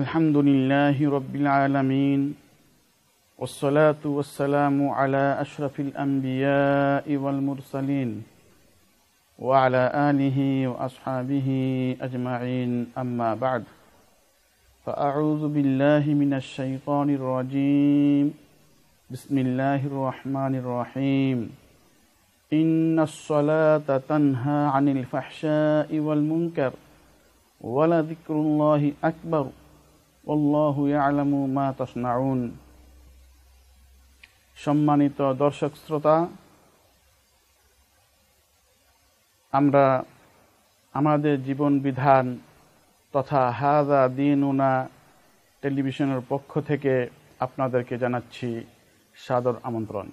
আলহামদুলিল্লাহি রাব্বিল আলামিন ওয়াসসালাতু ওয়াসসালামু আলা আশরাফিল আমবিয়াই ওয়াল মুরসালিন ওয়া আলা আলিহি ওয়া আসহাবিহি আজমাইন আম্মা বা'দ ফাআউযু বিল্লাহি মিনাশ শাইতানির রাজীম বিসমিল্লাহির রহমানির রহিম ইন্নাস সালাতা তানহা আনিল ফাহশাই ওয়াল মুনকার ওয়া লাযিকরুল্লাহি আকবার আল্লাহু ইয়ালামু মা তাসনাউন। সম্মানিত দর্শক শ্রোতা, আমরা আমাদের জীবন বিধান তথা হাযা দীনুনা টেলিভিশনের পক্ষ থেকে আপনাদেরকে জানাচ্ছি সাদর আমন্ত্রণ।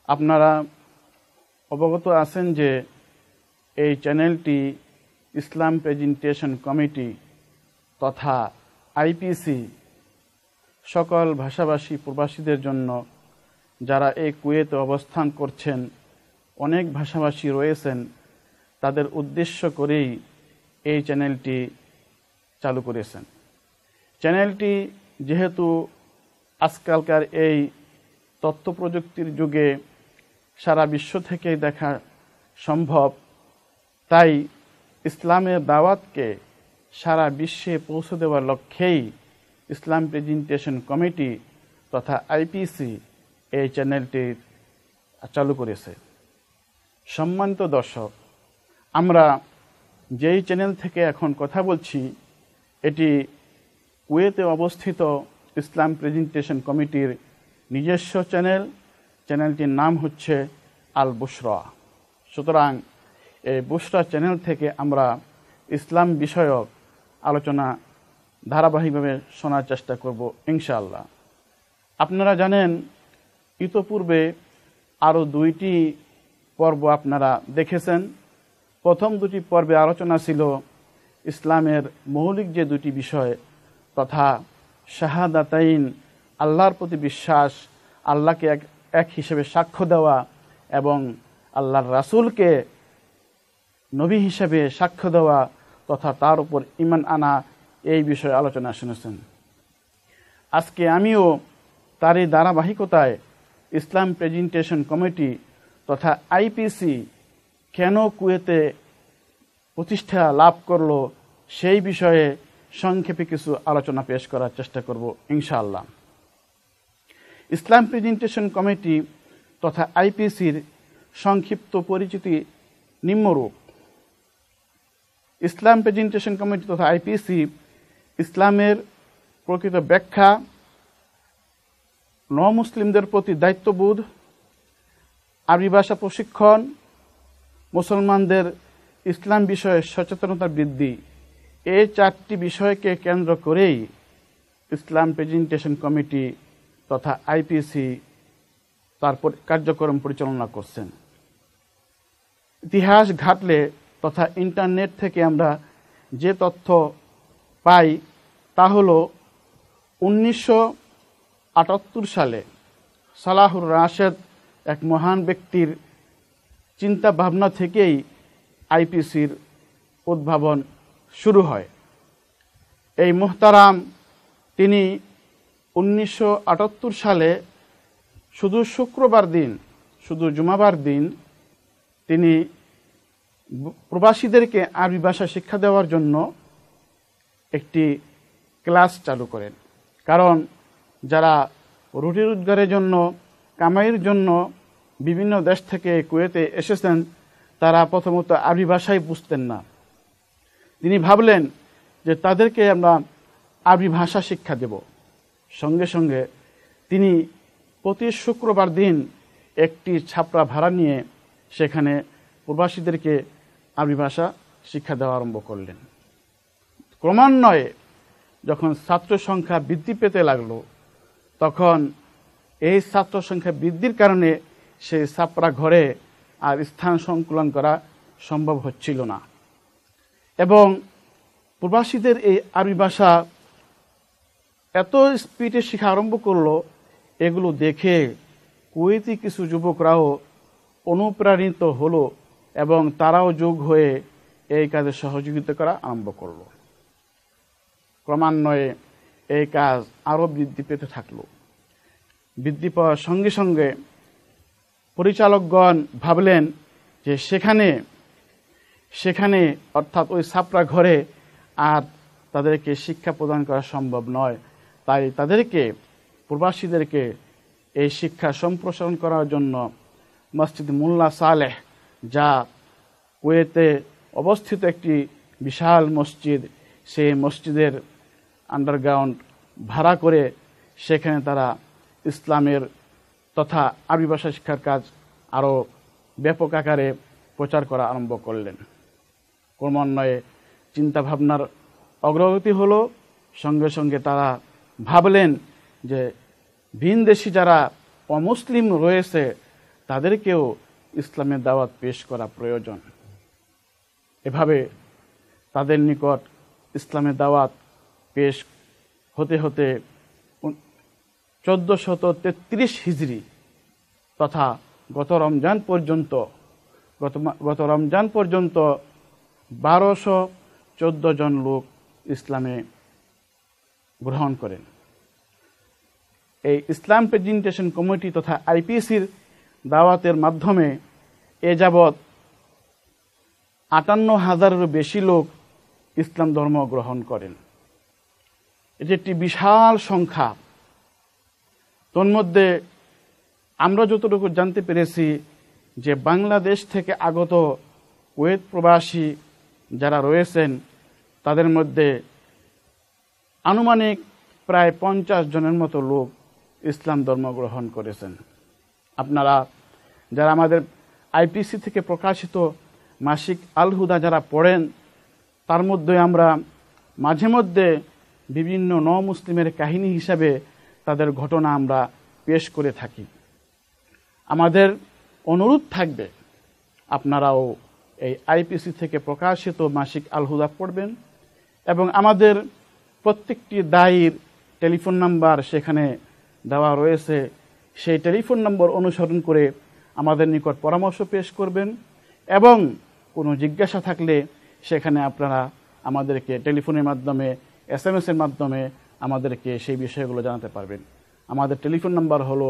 আপনারা অবগত আছেন যে এই চ্যানেলটি ইসলাম প্রেজেন্টেশন কমিটি তথা আইপিসি সকল ভাষাভাষী প্রবাসীদের জন্য, যারা এই কুয়েতে অবস্থান করছেন, অনেক ভাষাভাষী রয়েছেন, তাদের উদ্দেশ্য করেই এই চ্যানেলটি চালু করেছেন। চ্যানেলটি যেহেতু আজকালকার এই তথ্য প্রযুক্তির যুগে সারা বিশ্ব থেকে দেখা সম্ভব, তাই ইসলামের দাওয়াতকে সারা বিশ্বে পৌঁছে দেওয়ার লক্ষ্যেই ইসলাম প্রেজেন্টেশন কমিটি তথা আইপিসি এই চ্যানেলটি চালু করেছে। সম্মানিত দর্শক, আমরা যেই চ্যানেল থেকে এখন কথা বলছি, এটি কুয়েতে অবস্থিত ইসলাম প্রেজেন্টেশন কমিটির নিজস্ব চ্যানেল। চ্যানেলটির নাম হচ্ছে আল বুশরা। সুতরাং এই বুশরা চ্যানেল থেকে আমরা ইসলাম বিষয়ক আলোচনা ধারাবাহিকভাবে শোনার চেষ্টা করব ইনশাআল্লাহ। আপনারা জানেন, ইতোপূর্বে আরও 2টি পর্ব আপনারা দেখেছেন। প্রথম 2টি পর্বে আলোচনা ছিল ইসলামের মৌলিক যে 2টি বিষয় তথা শাহাদাতাইন, আল্লাহর প্রতি বিশ্বাস, আল্লাহকে এক হিসেবে সাক্ষ্য দেওয়া এবং আল্লাহর রাসূলকে নবী হিসেবে সাক্ষ্য দেওয়া তথা তার উপর ঈমান আনা, এই বিষয়ে আলোচনা শুনেছেন। আজকে আমিও তারই ধারাবাহিকতায় ইসলাম প্রেজেন্টেশন কমিটি তথা আইপিসি কেন কুয়েতে প্রতিষ্ঠা লাভ করলো, সেই বিষয়ে সংক্ষেপে কিছু আলোচনা পেশ করার চেষ্টা করব ইনশাআল্লাহ। ইসলাম প্রেজেন্টেশন কমিটি তথা আইপিসির সংক্ষিপ্ত পরিচিতি নিম্নরূপ। ইসলাম প্রেজেন্টেশন কমিটি তথা আইপিসি ইসলামের প্রকৃত ব্যাখ্যা, মুসলিমদের প্রতি দায়িত্ববোধ, আরবি ভাষা প্রশিক্ষণ, মুসলমানদের ইসলাম বিষয়ে সচেতনতা বৃদ্ধি, এই 4টি বিষয়কে কেন্দ্র করেই ইসলাম প্রেজেন্টেশন কমিটি তথা আইপিসি তার কার্যক্রম পরিচালনা করছেন। ইতিহাস ঘাটলে তথা ইন্টারনেট থেকে আমরা যে তথ্য পাই তা হলো 1978 সালে সালাহুর রাশেদ, এক মহান ব্যক্তির চিন্তা ভাবনা থেকেই আইপিসির উদ্ভাবন শুরু হয়। এই মুহতারাম তিনি 1978 সালে শুধু শুক্রবার দিন, শুধু জুমাবার দিন তিনি প্রবাসীদেরকে আরবি ভাষা শিক্ষা দেওয়ার জন্য একটি ক্লাস চালু করেন। কারণ যারা রুটি রোজগারের জন্য, কামাইয়ের জন্য বিভিন্ন দেশ থেকে কুয়েতে এসেছেন, তারা প্রথমত আরবি ভাষাই বুঝতেন না। তিনি ভাবলেন যে তাদেরকে আমরা আরবি ভাষা শিক্ষা দেব। সঙ্গে সঙ্গে তিনি প্রতি শুক্রবার দিন একটি ছাপরা ভাড়া নিয়ে সেখানে প্রবাসীদেরকে আরবি ভাষা শিক্ষা দেওয়া আরম্ভ করলেন। ক্রমান্বয়ে যখন ছাত্র সংখ্যা বৃদ্ধি পেতে লাগলো, তখন এই ছাত্র সংখ্যা বৃদ্ধির কারণে সেই ছাপরা ঘরে আর স্থান সংকুলন করা সম্ভব হচ্ছিল না। এবং প্রবাসীদের এই আরবি ভাষা এত স্পিডে শেখা আরম্ভ করলো, এগুলো দেখে কুয়েতি কিছু যুবকরাও অনুপ্রাণিত হলো এবং তারাও যোগ হয়ে এই কাজে সহযোগিতা করা আরম্ভ করলো। ক্রমান্বয়ে এই কাজ আরও বৃদ্ধি পেতে থাকলো। বৃদ্ধি পাওয়ার সঙ্গে সঙ্গে পরিচালকগণ ভাবলেন যে সেখানে অর্থাৎ ওই ছাপরা ঘরে আর তাদেরকে শিক্ষা প্রদান করা সম্ভব নয়। তাই তাদেরকে, প্রবাসীদেরকে এই শিক্ষা সম্প্রসারণ করার জন্য মসজিদ মোল্লা সালেহ, যা কুয়েতে অবস্থিত একটি বিশাল মসজিদ, সেই মসজিদের আন্ডারগ্রাউন্ড ভাড়া করে সেখানে তারা ইসলামের তথা আরবি ভাষা শিক্ষার কাজ আরও ব্যাপক আকারে প্রচার করা আরম্ভ করলেন। ক্রমান্বয়ে চিন্তাভাবনার অগ্রগতি হলো, সঙ্গে সঙ্গে তারা ভাবলেন যে ভিনদেশী যারা অমুসলিম রয়েছে তাদেরকেও ইসলামের দাওয়াত পেশ করা প্রয়োজন। এভাবে তাদের নিকট ইসলামের দাওয়াত পেশ হতে হতে 1433 হিজরি তথা গত রমজান পর্যন্ত 1214 জন লোক ইসলামে গ্রহণ করেন। এই ইসলাম প্রেজেন্টেশন কমিটি তথা আইপিসির দাওয়াতের মাধ্যমে এ যাবৎ 58,000-এরও বেশি লোক ইসলাম ধর্ম গ্রহণ করেন। এটি একটি বিশাল সংখ্যা। তন্মধ্যে আমরা যতটুকু জানতে পেরেছি যে বাংলাদেশ থেকে আগত কুয়েত প্রবাসী যারা রয়েছেন তাদের মধ্যে আনুমানিক প্রায় 50 জনের মতো লোক ইসলাম ধর্ম গ্রহণ করেছেন। আপনারা যারা আমাদের আইপিসি থেকে প্রকাশিত মাসিক আল হুদা যারা পড়েন, তার মধ্যে আমরা মাঝে মধ্যে বিভিন্ন মুসলিমের কাহিনী হিসাবে তাদের ঘটনা আমরা পেশ করে থাকি। আমাদের অনুরোধ থাকবে আপনারাও এই আইপিসি থেকে প্রকাশিত মাসিক আল হুদা পড়বেন এবং আমাদের প্রত্যেকটি দায়ীর টেলিফোন নাম্বার সেখানে দেওয়া রয়েছে। সেই টেলিফোন নম্বর অনুসরণ করে আমাদের নিকট পরামর্শ পেশ করবেন এবং কোনো জিজ্ঞাসা থাকলে সেখানে আপনারা আমাদেরকে টেলিফোনের মাধ্যমে, SMS এর মাধ্যমে আমাদেরকে সেই বিষয়গুলো জানাতে পারবেন। আমাদের টেলিফোন নাম্বার হলো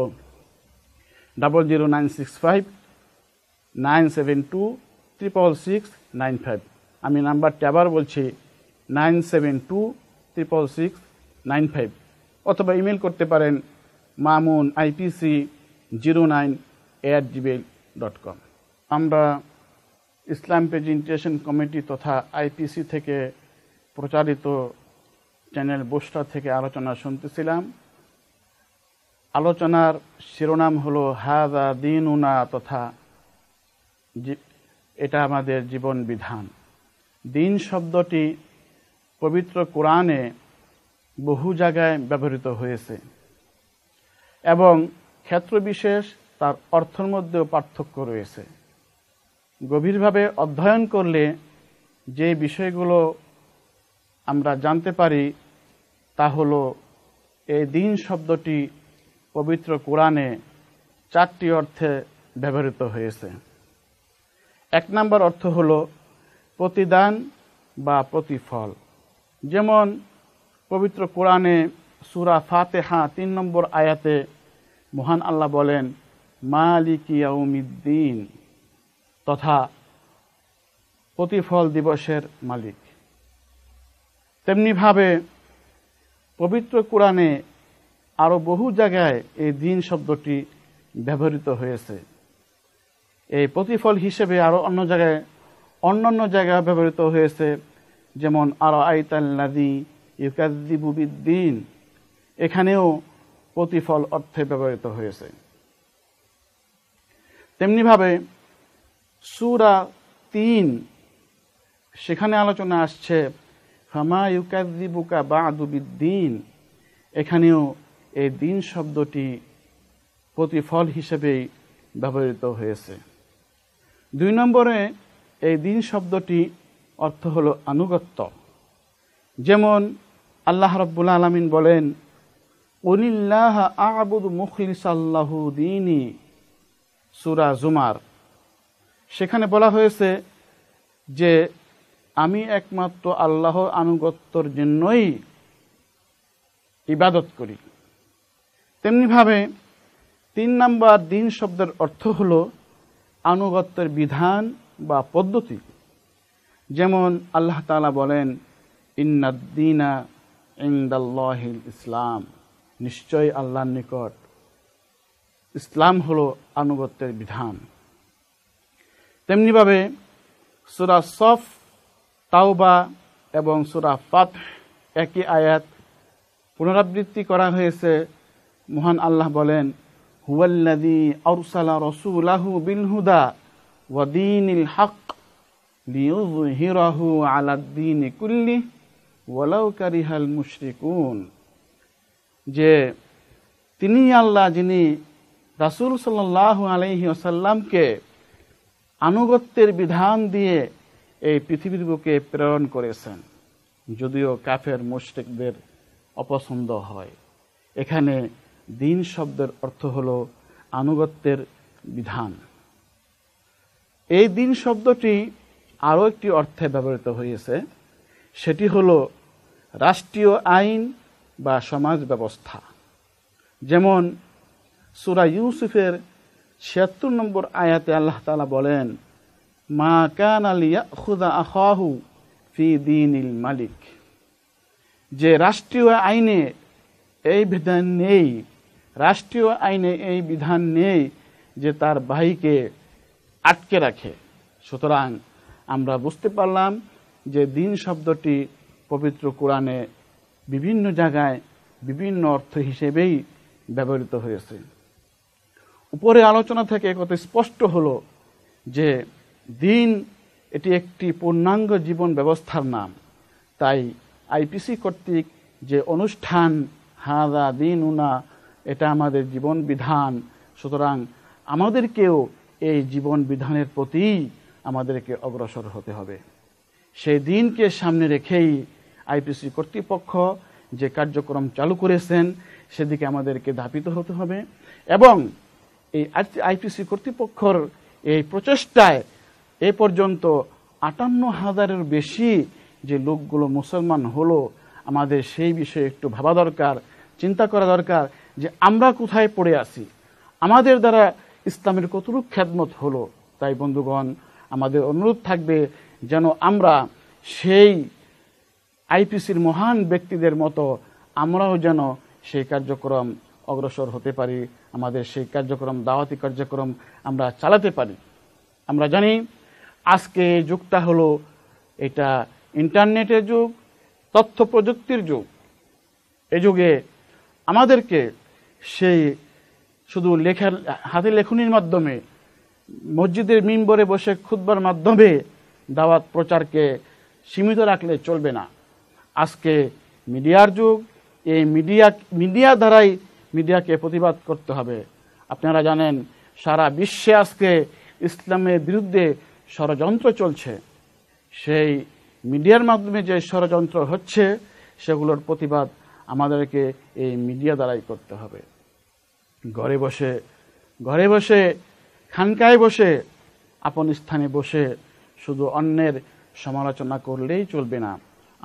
00965-972-66695। আমি নাম্বারটি আবার বলছি 972-66695, অথবা ইমেল করতে পারেন mamunipc09@gmail.com। আমরা ইসলাম প্রেজেন্টেশন কমিটি তথা আইপিসি থেকে প্রচারিত চ্যানেল বুস্টার থেকে আলোচনা শুনতেছিলাম। আলোচনার শিরোনাম হলো হাযা দীনুনা, তথা এটা আমাদের জীবন বিধান। দিন শব্দটি পবিত্র কোরআনে বহু জায়গায় ব্যবহৃত হয়েছে এবং ক্ষেত্রবিশেষ তার অর্থের মধ্যেও পার্থক্য রয়েছে। গভীরভাবে অধ্যয়ন করলে যে বিষয়গুলো আমরা জানতে পারি তা হলো এই দিন শব্দটি পবিত্র কোরআনে 4টি অর্থে ব্যবহৃত হয়েছে। 1 নম্বর অর্থ হলো প্রতিদান বা প্রতিফল। যেমন পবিত্র কোরআনে সূরা ফাতিহা 3 নম্বর আয়াতে মহান আল্লাহ বলেন মালিকি ইয়াউমিদ্দিন, তথা প্রতিফল দিবসের মালিক। তেমনিভাবে পবিত্র কোরআনে আরও বহু জায়গায় এই দিন শব্দটি ব্যবহৃত হয়েছে। এই প্রতিফল হিসেবে আরও অন্যান্য জায়গায় ব্যবহৃত হয়েছে, যেমন আরাআইতাল্লাযী ইউকাযযিবু বিদ্দীন, এখানেও প্রতিফল অর্থে ব্যবহৃত হয়েছে। তেমনিভাবে সূরা 3 সেখানে আলোচনা আসছে ফামা ইউকাযযিবুকা বা'দু বিদ্দীন, এখানেও এই দিন শব্দটি প্রতিফল হিসেবেই ব্যবহৃত হয়েছে। 2 নম্বরে এই দিন শব্দটি অর্থ হলো আনুগত্য। যেমন আল্লাহ রাব্বুল আলামিন বলেন, কুলিল্লাহা আ'বুদু মুখলিসাল লাহু দীনি, সূরা জুমার। সেখানে বলা হয়েছে যে আমি একমাত্র আল্লাহর আনুগত্যর জন্যই ইবাদত করি। তেমনিভাবে 3 নম্বর দিন শব্দের অর্থ হলো আনুগত্যের বিধান বা পদ্ধতি। যেমন আল্লাহ তাআলা বলেন, ইন্নাদ-দীনা ইনদাল্লাহিল ইসলাম, নিশ্চয়ই আল্লাহর নিকট ইসলাম হলো আনুগত্যের বিধান। তেমনিভাবে সূরা সফ, তাওবা এবং সূরা ফাতহ একই আয়াত পুনরাবৃত্তি করা হয়েছে। মহান আল্লাহ বলেন, হুয়াল্লাযী আরসালা রাসূলাহু বিল হুদা ওয়া দীনিল হক লিইয়ুযহিরাহু আলাদ-দীনি কুল্লিহি ওয়ালাউ কারিহাল মুশরিকুন, যে তিনি আল্লাহ যিনি রাসূল সাল্লাল্লাহু আলাইহি ওয়াসাল্লামকে আনুগত্যের বিধান দিয়ে এই পৃথিবীর বুকে প্রেরণ করেছেন, যদিও কাফের মুশরিকদের অপছন্দ হয়। এখানে দিন শব্দের অর্থ হলো আনুগত্যের বিধান। এই দিন শব্দটি আরও একটি অর্থে ব্যবহৃত হয়েছে, সেটি হলো রাষ্ট্রীয় আইন বা সমাজ ব্যবস্থা। যেমন সূরা ইউসুফের ৭৬ নম্বর আয়াতে আল্লাহ তাআলা বলেন, মা কানা লিয়াখুযা আখাহু ফি দীনিল মালিক, যে রাষ্ট্রীয় আইনে এই বিধান নেই, রাষ্ট্রীয় আইনে এই বিধান নেই যে তার ভাইকে আটকে রাখে। সুতরাং আমরা বুঝতে পারলাম যে দিন শব্দটি পবিত্র কোরআনে বিভিন্ন জায়গায় বিভিন্ন অর্থ হিসেবেই ব্যবহৃত হয়েছে। উপরে আলোচনা থেকে কত স্পষ্ট হলো যে দিন এটি একটি পূর্ণাঙ্গ জীবন ব্যবস্থার নাম। তাই আইপিসি কর্তৃক যে অনুষ্ঠান হাযা দীনুনা, এটা আমাদের জীবন বিধান। সুতরাং আমাদেরকেও এই জীবন বিধানের প্রতি আমাদেরকে অগ্রসর হতে হবে। সেই দিনকে সামনে রেখেই আইপিসি কর্তৃপক্ষ যে কার্যক্রম চালু করেছেন সেদিকে আমাদেরকে ধাবিত হতে হবে। এবং এই আইপিসি কর্তৃপক্ষর এই প্রচেষ্টায় এ পর্যন্ত ৫৮,০০০-এর বেশি যে লোকগুলো মুসলমান হলো, আমাদের সেই বিষয়ে একটু ভাবা দরকার, চিন্তা করা দরকার যে আমরা কোথায় পড়ে আছি, আমাদের দ্বারা ইসলামের কতটুকু খেদমত হলো। তাই বন্ধুগণ, আমাদের অনুরোধ থাকবে যেন আমরা সেই আইপিসির মহান ব্যক্তিদের মতো আমরাও যেন সেই কার্যক্রম অগ্রসর হতে পারি, আমাদের সেই কার্যক্রম দাওয়াতি কার্যক্রম আমরা চালাতে পারি। আমরা জানি আজকে যুগটা হলো এটা ইন্টারনেটের যুগ, তথ্য প্রযুক্তির যুগ। এ যুগে আমাদেরকে সেই শুধু হাতে লেখনির মাধ্যমে, মসজিদের মিম্বরে বসে খুতবার মাধ্যমে দাওয়াত প্রচারকে সীমিত রাখলে চলবে না। আজকে মিডিয়ার যুগ, এই মিডিয়া দ্বারাই মিডিয়াকে প্রতিবাদ করতে হবে। আপনারা জানেন সারা বিশ্বে আজকে ইসলামের বিরুদ্ধে ষড়যন্ত্র চলছে। সেই মিডিয়ার মাধ্যমে যে ষড়যন্ত্র হচ্ছে সেগুলোর প্রতিবাদ আমাদেরকে এই মিডিয়া দ্বারাই করতে হবে। ঘরে বসে খানকায় বসে আপন স্থানে বসে শুধু অন্যের সমালোচনা করলেই চলবে না।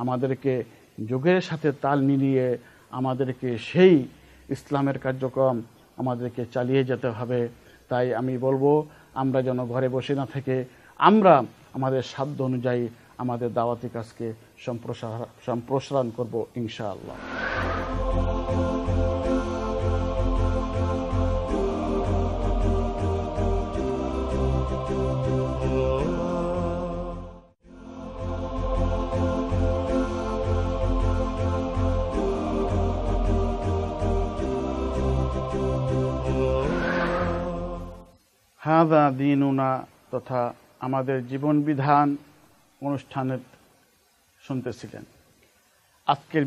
আমাদেরকে যুগের সাথে তাল মিলিয়ে আমাদেরকে সেই ইসলামের কার্যক্রম আমাদেরকে চালিয়ে যেতে হবে। তাই আমি বলবো, আমরা যেন ঘরে বসে না থেকে আমরা আমাদের সাধ্য অনুযায়ী আমাদের দাওয়াতি কাজকে সম্প্রসারণ করব ইনশাআল্লাহ। হাযা দীনুনা তথা আমাদের জীবন বিধান অনুষ্ঠানের শুনতেছিলেন। আজকের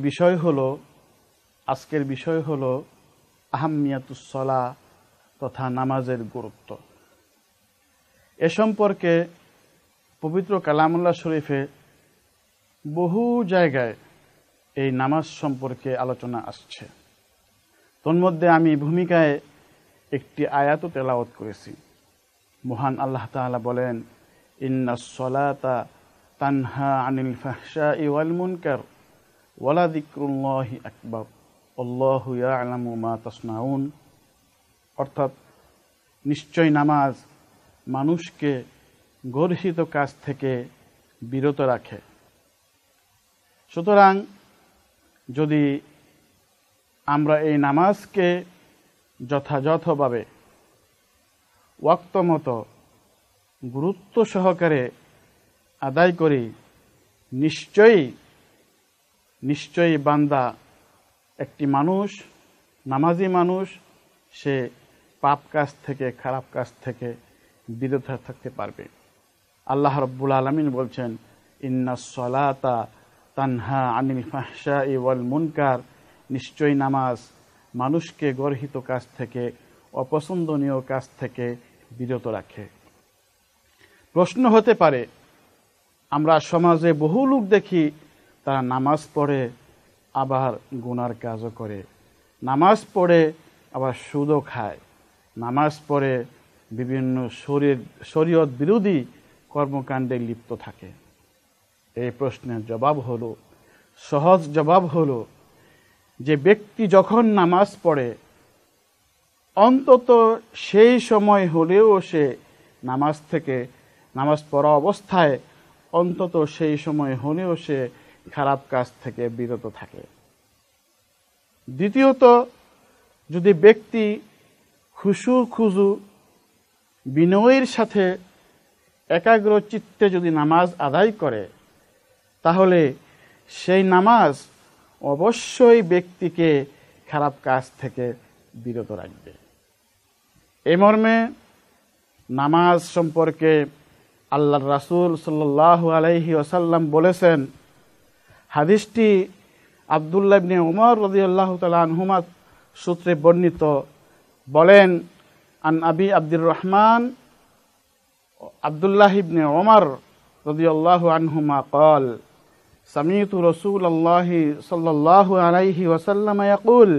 বিষয় হলো আহাম্মিয়াতুস সালাহ তথা নামাজের গুরুত্ব। এ সম্পর্কে পবিত্র কালামুল্লাহ শরীফে বহু জায়গায় এই নামাজ সম্পর্কে আলোচনা আসছে। তন্মধ্যে আমি ভূমিকায় একটি আয়াত তেলাওয়াত করেছি। মহান আল্লাহ তাআলা বলেন, ইন্নাস সালাতা তানহা আনিল ফাহশাই ওয়াল মুনকার ওয়ালা যিকরুল্লাহি আকবার আল্লাহু ইয়ালামু মা তাসনাউন। অর্থাৎ নিশ্চয় নামাজ মানুষকে গর্হিত কাজ থেকে বিরত রাখে। সুতরাং যদি আমরা এই নামাজকে যথাযথভাবে ওয়াক্ত মতো গুরুত্ব সহকারে আদায় করি, নিশ্চয়ই বান্দা একটি মানুষ, নামাজি মানুষ, সে পাপ কাজ থেকে, খারাপ কাজ থেকে বিরত থাকতে পারবে। আল্লাহ রাব্বুল আলামিন বলছেন, ইন্নাস সালাতা তানহা আনিল ফাহশাই ওয়াল মুনকার, নিশ্চয়ই নামাজ মানুষকে গর্হিত কাজ থেকে, অপছন্দনীয় কাজ থেকে বিরত রাখে। প্রশ্ন হতে পারে, আমরা সমাজে বহু লোক দেখি তারা নামাজ পড়ে আবার গুনার কাজও করে, নামাজ পড়ে আবার সুদও খায়, নামাজ পড়ে বিভিন্ন শরীয়ত বিরোধী কর্মকাণ্ডে লিপ্ত থাকে। এই প্রশ্নের সহজ জবাব হলো যে ব্যক্তি যখন নামাজ পড়ে অন্তত সেই সময় হলেও সে নামাজ পড়া অবস্থায় অন্তত সেই সময় হলেও সে খারাপ কাজ থেকে বিরত থাকে। দ্বিতীয়ত, যদি ব্যক্তি খুশু বিনয়ের সাথে একাগ্র চিত্তে যদি নামাজ আদায় করে, তাহলে সেই নামাজ অবশ্যই ব্যক্তিকে খারাপ কাজ থেকে বিরত রাখবে। এই মর্মে নামাজ সম্পর্কে আল্লাহর রাসূল সাল্লাল্লাহু আলাইহি ওয়াসাল্লাম বলেছেন, হাদিসটি আব্দুল্লাহ ইবনে উমর রাদিয়াল্লাহু তাআলা আনহুমা সূত্রে বর্ণিত। বলেন, আন আবি আব্দুর রহমান আব্দুল্লাহ ইবনে উমর রাদিয়াল্লাহু আনহুমা قال سمعت رسول الله صلى الله عليه وسلم يقول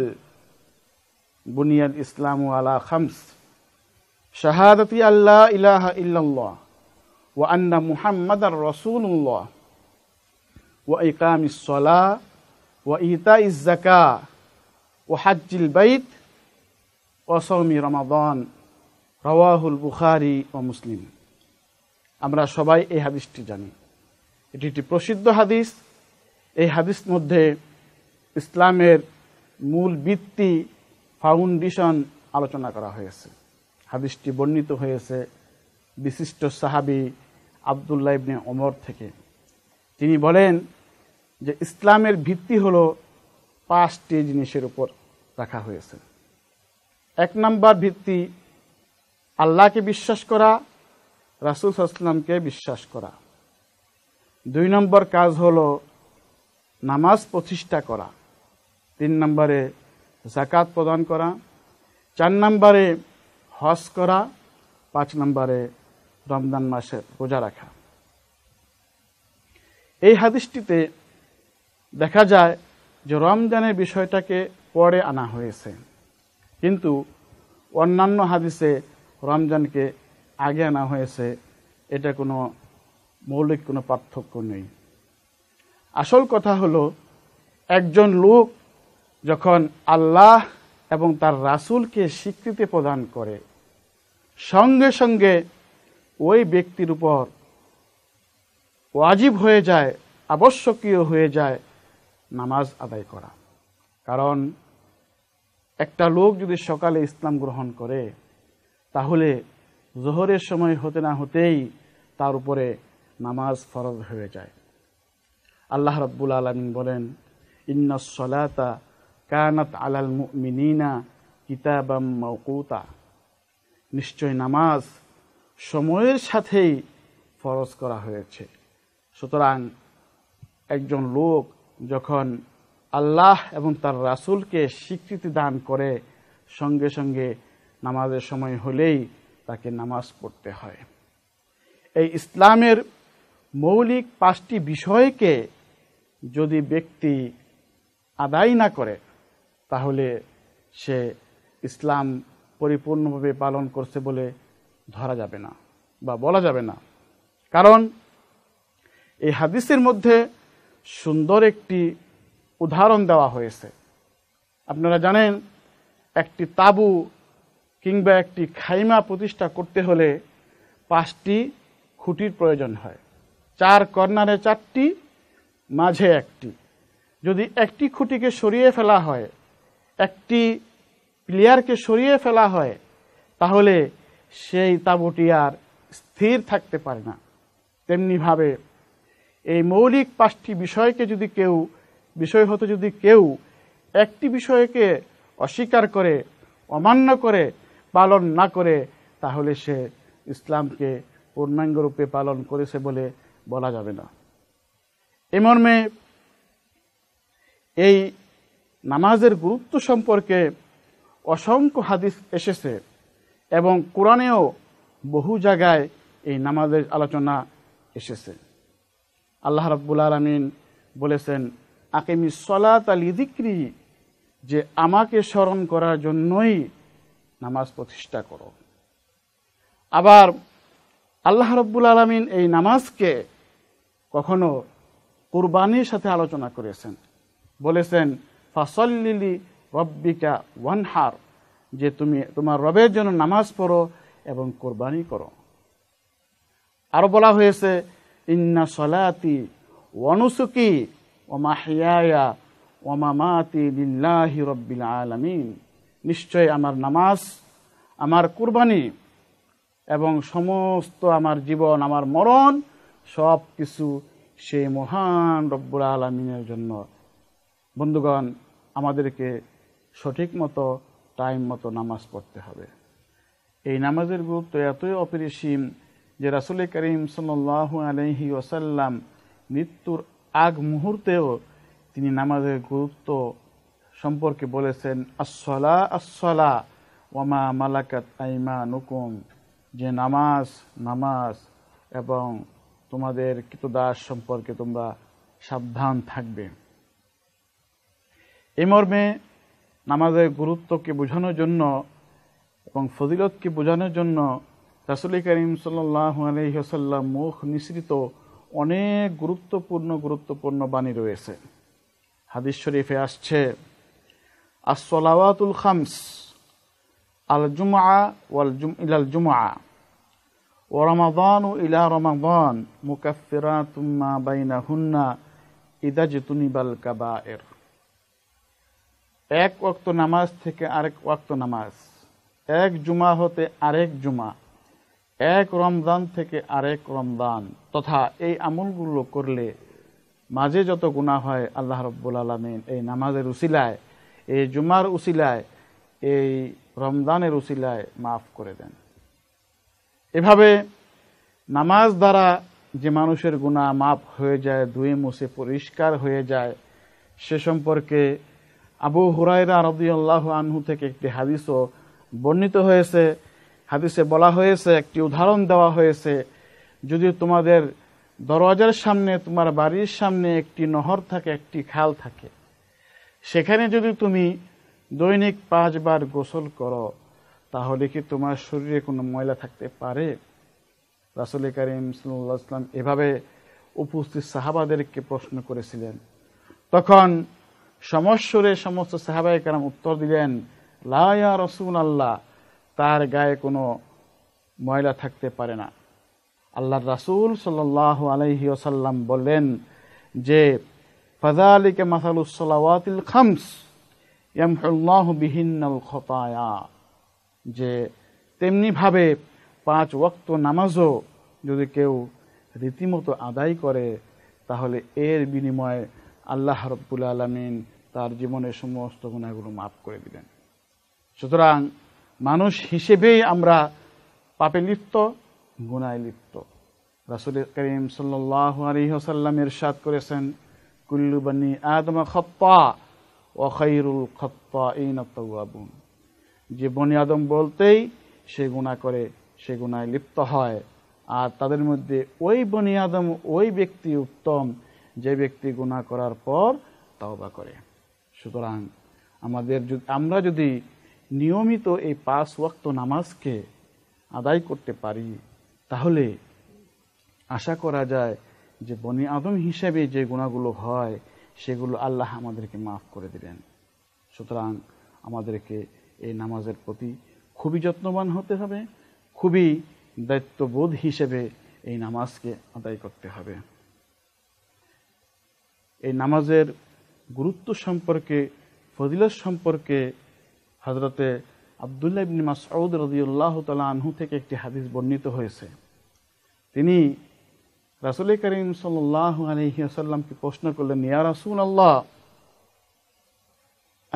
بني الإسلام على خمس شهادة أن لا إله إلا الله وأن محمد رسول الله وإقام الصلاة وإيتاء الزكاة وحج البيت وصوم رمضان رواه البخاري ومسلم। আমরা সবাই এই হাদিসটি জানি, এটি একটি প্রসিদ্ধ হাদিস। এই হাদিস মধ্যে ইসলামের মূল ভিত্তি, ফাউন্ডেশন আলোচনা করা হয়েছে। হাদিসটি বর্ণিত হয়েছে বিশিষ্ট সাহাবী আব্দুল্লাহ ইবনে ওমর থেকে। তিনি বলেন যে ইসলামের ভিত্তি হলো 5টি জিনিসের উপর রাখা হয়েছে। 1 নম্বর ভিত্তি আল্লাহকে বিশ্বাস করা, রাসূল সাল্লাল্লাহু আলাইহি ওয়াসাল্লামকে বিশ্বাস করা। 2 নম্বর কাজ হলো নামাজ প্রতিষ্ঠা করা। 3 নম্বরে যাকাত প্রদান করা। 4 নম্বরে হজ করা। 5 নম্বরে রমজান মাসে রোজা রাখা। এই হাদিসটিতে দেখা যায় যে রমজানের বিষয়টাকে পরে আনা হয়েছে, কিন্তু অন্যান্য হাদিসে রমজানকে আগে আনা হয়েছে। এটা কোনো মৌলিক কোনো পার্থক্য নেই। আসল কথা হলো, একজন লোক যখন আল্লাহ এবং তার রাসূলকে স্বীকৃতি প্রদান করে, সঙ্গে সঙ্গে ওই ব্যক্তির উপর ওয়াজিব হয়ে যায়, আবশ্যকীয় হয়ে যায় নামাজ আদায় করা। কারণ একটা লোক যদি সকালে ইসলাম গ্রহণ করে, তাহলে যোহরের সময় হতে না হতেই তার উপরে নামাজ ফরজ হয়ে যায়। আল্লাহ রাব্বুল আলামিন বলেন, ইন্নাস সালাতা কানাত আলাল মুমিনিনা কিতাবাম মাওকুতা, নিশ্চয় নামাজ সময়ের সাথেই ফরজ করা হয়েছে। সুতরাং একজন লোক যখন আল্লাহ এবং তার রাসূলকে স্বীকৃতি দান করে সঙ্গে সঙ্গে নামাজের সময় হলেই তাকে নামাজ পড়তে হয়। এই ইসলামের মৌলিক 5টি বিষয়কে যদি ব্যক্তি আদায় না করে তাহলে সে ইসলাম পরিপূর্ণভাবে পালন করছে বলে ধরা যাবে না বা বলা যাবে না। কারণ এই হাদিসের মধ্যে সুন্দর একটি উদাহরণ দেওয়া হয়েছে। আপনারা জানেন, একটি তাঁবু কিংবা একটি খাইমা প্রতিষ্ঠা করতে হলে 5টি খুঁটির প্রয়োজন হয়। 4 কর্নারে 4টি, মাঝে 1টি। যদি একটি খুঁটিকে সরিয়ে ফেলা হয়, একটি প্লেয়ারকে সরিয়ে ফেলা হয়, তাহলে সেই তাঁবুটি আর স্থির থাকতে পারে না। তেমনিভাবে এই মৌলিক 5টি বিষয়কে যদি কেউ একটি বিষয়কে অস্বীকার করে, অমান্য করে, পালন না করে, তাহলে সে ইসলামকে পূর্ণাঙ্গরূপে পালন করেছে বলে বলা যাবে না। এ মর্মে এই নামাজের গুরুত্ব সম্পর্কে অসংখ্য হাদিস এসেছে এবং কোরআনেও বহু জায়গায় এই নামাজের আলোচনা এসেছে। আল্লাহ রাব্বুল আলামিন বলেছেন, আকিমিস সলাতা লিযিকরি, যে আমাকে স্মরণ করার জন্যই নামাজ প্রতিষ্ঠা করো। আবার আল্লাহ রাব্বুল আলামিন এই নামাজকে কখনো কুরবানির সাথে আলোচনা করেছেন, বলেছেন ফাসল্লি লিরাব্বিকা ওয়ানহার, যে তুমি তোমার রবের জন্য নামাজ পড়ো এবং কুরবানি করো। আরো বলা হয়েছে ইন্না সলাতি ওয়া নুসুকি ওয়া মাহইয়ায়া ওয়া মামাতি লিল্লাহি রাব্বিল আলামিন, নিশ্চয় আমার নামাজ, আমার কুরবানি এবং সমস্ত আমার জীবন, আমার মরণ সব কিছু সেই মহান রব্বুল আলামিনের জন্য। বন্ধুগণ, আমাদেরকে সঠিক মতো টাইম মতো নামাজ পড়তে হবে। এই নামাজের গুরুত্ব এতই অপরিসীম যে রাসূল করিম সাল্লাল্লাহু আলাইহি ওয়াসাল্লাম মৃত্যুর আগ মুহূর্তেও তিনি নামাজের গুরুত্ব সম্পর্কে বলেছেন, আসসালা আসসালা ওয়া মা মালাকাত আইমানুকুম, যে নামাজ নামাজ এবং তোমাদের কৃতদাস সম্পর্কে তোমরা সাবধান থাকবে। এই মর্মে নামাজের গুরুত্বকে বোঝানোর জন্য এবং ফজিলতকে বোঝানোর জন্য রাসূল করিম সাল্লাল্লাহু আলাইহি ওয়াসাল্লাম মুখ নিঃসৃত অনেক গুরুত্বপূর্ণ বাণী রয়েছে। হাদিস শরীফে আসছে, আস-সালাওয়াতুল খামস আল জুমআ ইলাল জুমআ ওয়া রমাদানু ইলা রমাদান মুকাফফিরাতুম মা বাইনাহুন্না ইযা জতুনিবাল কাবায়ের। এক ওয়াক্ত নামাজ থেকে আরেক ওয়াক্ত নামাজ, এক জুমা হতে আরেক জুমা, এক রমজান থেকে আরেক রমজান, তথা এই আমলগুলো করলে মাঝে যত গুনাহ হয় আল্লাহ রাব্বুল আলামিন এই নামাজের উসিলায়, এই জুমার উসিলায়, এই রমজানের উসিলায় মাফ করে দেন। এভাবে নামাজ দ্বারা যে মানুষের গুনাহ মাফ হয়ে যায়, ধুয়ে মুছে পরিষ্কার হয়ে যায়, সে সম্পর্কে আবু হুরায়রা রাদিয়াল্লাহু আনহু থেকে একটি হাদিসও বর্ণিত হয়েছে। হাদিসে বলা হয়েছে, একটি উদাহরণ দেওয়া হয়েছে, যদি তোমাদের দরওয়াজার সামনে, তোমার বাড়ির সামনে একটি নহর থাকে, একটি খাল থাকে, সেখানে যদি তুমি দৈনিক 5 বার গোসল করো, তাহলে কি তোমার শরীরে কোনো ময়লা থাকতে পারে? রাসূল করিম সাল্লাল্লাহু আলাইহি ওয়াসাল্লাম এভাবে উপস্থিত সাহাবাদেরকে প্রশ্ন করেছিলেন। তখন সমস্বরে সমস্ত সাহাবায়ে কেরাম উত্তর দিলেন, লা ইয়া রাসূলুল্লাহ, তার গায়ে কোনো ময়লা থাকতে পারে না। আল্লাহর রাসূল সাল্লাল্লাহু আলাইহি ওয়াসাল্লাম বললেন যে ফাযালিকা মাসালুস সালাওয়াতিল খামস ইয়ামহুল্লাহু বিহিন্নাল খতায়া, যে তেমনি ভাবে 5 ওয়াক্ত নামাজও যদি কেউ রীতিমতো আদায় করে, তাহলে এর বিনিময়ে আল্লাহ রাব্বুল আলামিন তার জীবনের সমস্ত গুনাহগুলো মাফ করে দিবেন। সুতরাং মানুষ হিসেবেই আমরা পাপে লিপ্ত, গুনাহে লিপ্ত। রাসূল করিম সাল্লাল্লাহু আলাইহি ওয়াসাল্লাম ইরশাদ করেছেন, কুল্লু বানি আদম খাত্তা ওয়া খায়রুল খাত্তাইন আত-তাওয়াবুন, যে বনি আদম বলতেই সে গুনাহ করে, সে গুনায় লিপ্ত হয়, আর তাদের মধ্যে ওই বনি আদম ওই ব্যক্তি উত্তম যে ব্যক্তি গুনাহ করার পর তওবা করে। সুতরাং আমরা যদি নিয়মিত এই 5 ওয়াক্ত নামাজকে আদায় করতে পারি, তাহলে আশা করা যায় যে বনি আদম হিসেবে যে গুনাহগুলো হয় সেগুলো আল্লাহ আমাদেরকে মাফ করে দিবেন। সুতরাং আমাদেরকে এই নামাজের প্রতি খুবই যত্নবান হতে হবে, খুবই দায়িত্ববোধ হিসেবে এই নামাজকে আদায় করতে হবে। এই নামাজের গুরুত্ব সম্পর্কে, ফজিলত সম্পর্কে হযরতে আব্দুল্লাহ ইবনে মাসউদ রাদিয়াল্লাহু তাআলা আনহু থেকে একটি হাদিস বর্ণিত হয়েছে। তিনি রাসূল করিম সাল্লাল্লাহু আলাইহি ওয়াসাল্লামকে প্রশ্ন করলেন, ইয়া রাসূলুল্লাহ,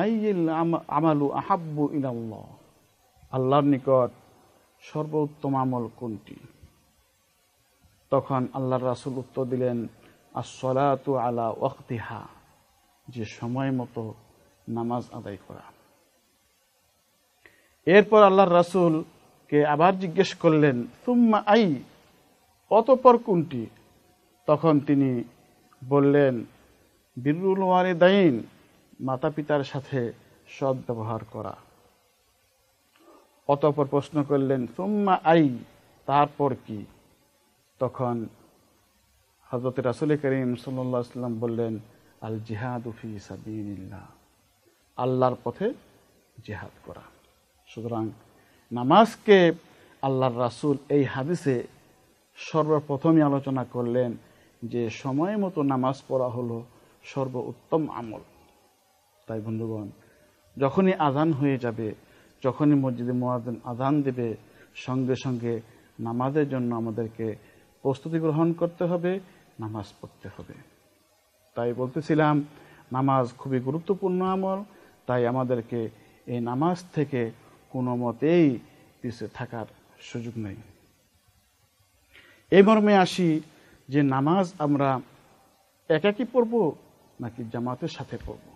আইয়ুল আমালু আহাব্বু ইলাল্লাহ, আল্লাহর নিকট সর্বোত্তম আমল কোনটি? তখন আল্লাহর রাসূল উত্তর দিলেন, আস-সালাতু আলা ওয়াক্তিহা, যে সময় মতো নামাজ আদায় করা। এরপর আল্লাহর রাসূলকে আবার জিজ্ঞেস করলেন, সুম্মা আই, অতঃপর কোনটি? তখন তিনি বললেন, বিররুল ওয়ালিদাইন, মাতা পিতার সাথে সৎ ব্যবহার করা। অতঃপর প্রশ্ন করলেন, সুম্মা আই, তারপর কি? তখন হযরত রাসূল করিম সাল্লাল্লাহু আলাইহি ওয়াসাল্লাম বললেন, আল জিহাদু ফি সাবিলিল্লাহ, আল্লাহর পথে জিহাদ করা। সুতরাং নামাজকে আল্লাহর রাসূল এই হাদিসে সর্বপ্রথমই আলোচনা করলেন যে সময় মতো নামাজ পড়া হলো সর্বোত্তম আমল। তাই বন্ধুগণ, যখনই আজান হয়ে যাবে, যখনই মসজিদে মুয়াজ্জিন আজান দেবে, সঙ্গে সঙ্গে নামাজের জন্য আমাদেরকে প্রস্তুতি গ্রহণ করতে হবে, নামাজ পড়তে হবে। তাই বলতেছিলাম, নামাজ খুবই গুরুত্বপূর্ণ আমল। তাই আমাদেরকে এই নামাজ থেকে কোনো মতেই পিছিয়ে থাকার সুযোগ নেই। এই মর্মে আসি যে নামাজ আমরা একাকী পড়ব নাকি জামাতের সাথে পড়ব।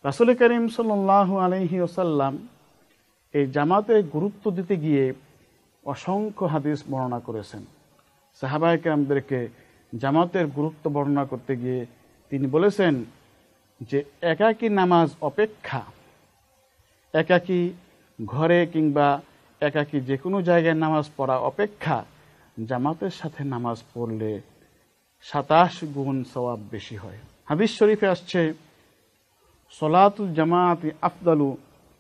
রাসূল করিম সাল্লাল্লাহু আলাইহি ওয়াসাল্লাম এই জামাতে গুরুত্ব দিতে গিয়ে অসংখ্য হাদিস বর্ণনা করেছেন। সাহাবায়ে কেরামদেরকে জামাতের গুরুত্ব বর্ণনা করতে গিয়ে তিনি বলেছেন যে একাকী নামাজ অপেক্ষা, একাকী ঘরে কিংবা একাকী যে কোনো জায়গায় নামাজ পড়া অপেক্ষা জামাতের সাথে নামাজ পড়লে 27 গুণ সওয়াব বেশি হয়। হাদিস শরীফে আসছে, সলাতুল জামাআতি আফদালু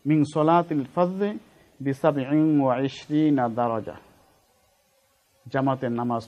মিন সলাতিল ফজর বি 27 দারাজা, জামাতের নামাজ